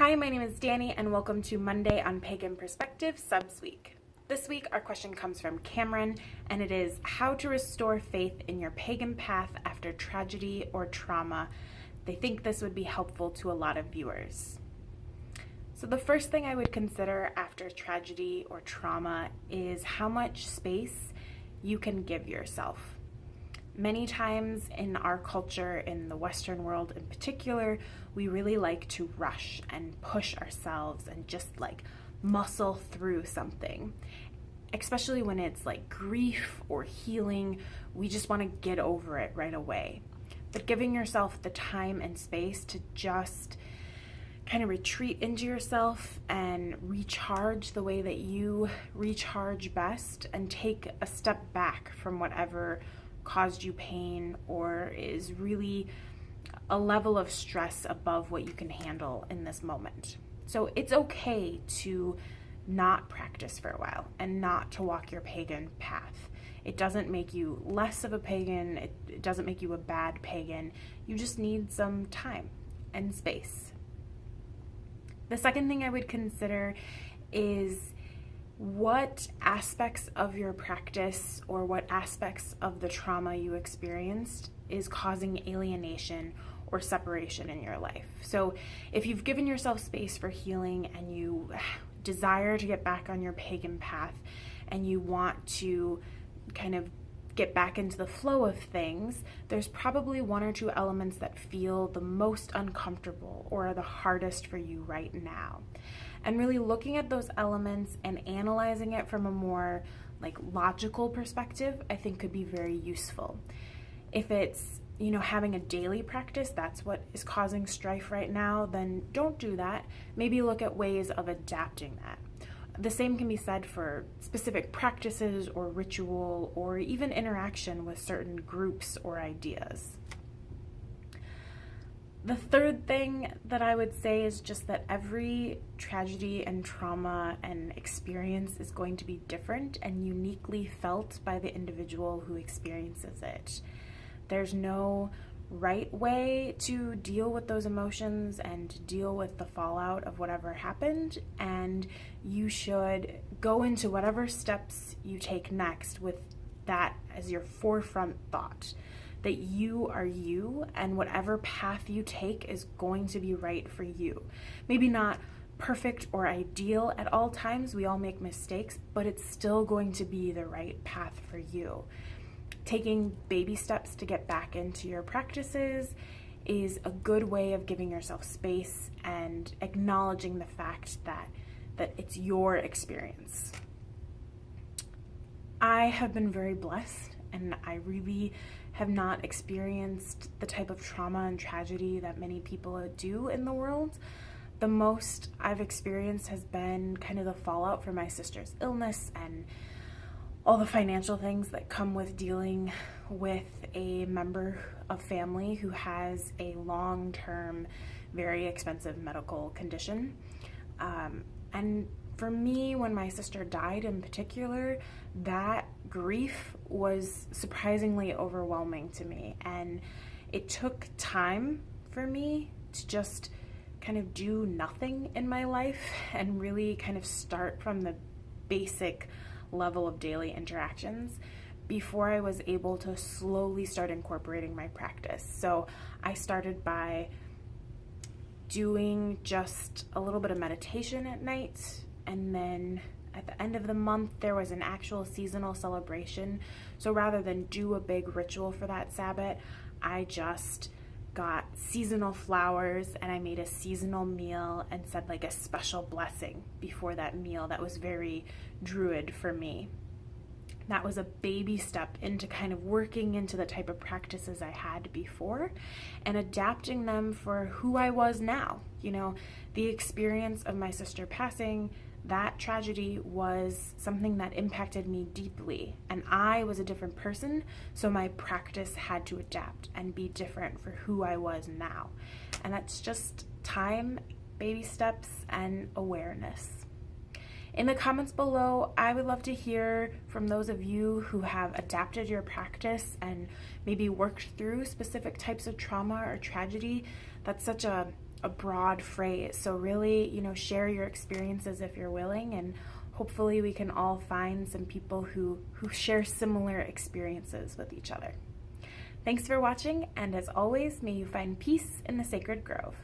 Hi, my name is Danny, and welcome to Monday on Pagan Perspective Subs Week. This week, our question comes from Cameron, and it is how to restore faith in your pagan path after tragedy or trauma. They think this would be helpful to a lot of viewers. So the first thing I would consider after tragedy or trauma is how much space you can give yourself. Many times in our culture, in the Western world in particular, we really like to rush and push ourselves and just like muscle through something. Especially when it's like grief or healing, we just want to get over it right away. But giving yourself the time and space to just kind of retreat into yourself and recharge the way that you recharge best and take a step back from whatever caused you pain or is really a level of stress above what you can handle in this moment. So it's okay to not practice for a while and not to walk your pagan path. It doesn't make you less of a pagan. It doesn't make you a bad pagan. You just need some time and space. The second thing I would consider is what aspects of your practice or what aspects of the trauma you experienced is causing alienation or separation in your life. So if you've given yourself space for healing and you desire to get back on your pagan path and you want to kind of get back into the flow of things, there's probably one or two elements that feel the most uncomfortable or are the hardest for you right now. And really looking at those elements and analyzing it from a more like logical perspective, I think could be very useful. If it's, having a daily practice, that's what is causing strife right now, then don't do that. Maybe look at ways of adapting that. The same can be said for specific practices or ritual or even interaction with certain groups or ideas. The third thing that I would say is just that every tragedy and trauma and experience is going to be different and uniquely felt by the individual who experiences it. There's no right way to deal with those emotions and deal with the fallout of whatever happened, and you should go into whatever steps you take next with that as your forefront thought. That you are you, and whatever path you take is going to be right for you. Maybe not perfect or ideal at all times, we all make mistakes, but it's still going to be the right path for you. Taking baby steps to get back into your practices is a good way of giving yourself space and acknowledging the fact that it's your experience. I have been very blessed, and I really have not experienced the type of trauma and tragedy that many people do in the world. The most I've experienced has been kind of the fallout from my sister's illness and all the financial things that come with dealing with a member of family who has a long-term, very expensive medical condition. And for me, when my sister died in particular, that grief was surprisingly overwhelming to me. And it took time for me to just kind of do nothing in my life and really kind of start from the basic level of daily interactions before I was able to slowly start incorporating my practice. So I started by doing just a little bit of meditation at night, and then at the end of the month there was an actual seasonal celebration. So rather than do a big ritual for that Sabbath, I just got seasonal flowers and I made a seasonal meal and said like a special blessing before that meal that was very Druid for me. That was a baby step into kind of working into the type of practices I had before and adapting them for who I was now. The experience of my sister passing, that tragedy was something that impacted me deeply, and I was a different person, so my practice had to adapt and be different for who I was now. And that's just time, baby steps, and awareness. In the comments below, I would love to hear from those of you who have adapted your practice and maybe worked through specific types of trauma or tragedy. That's such a a broad phrase. So really, share your experiences if you're willing, and hopefully we can all find some people who share similar experiences with each other. Thanks for watching, and as always, may you find peace in the sacred grove.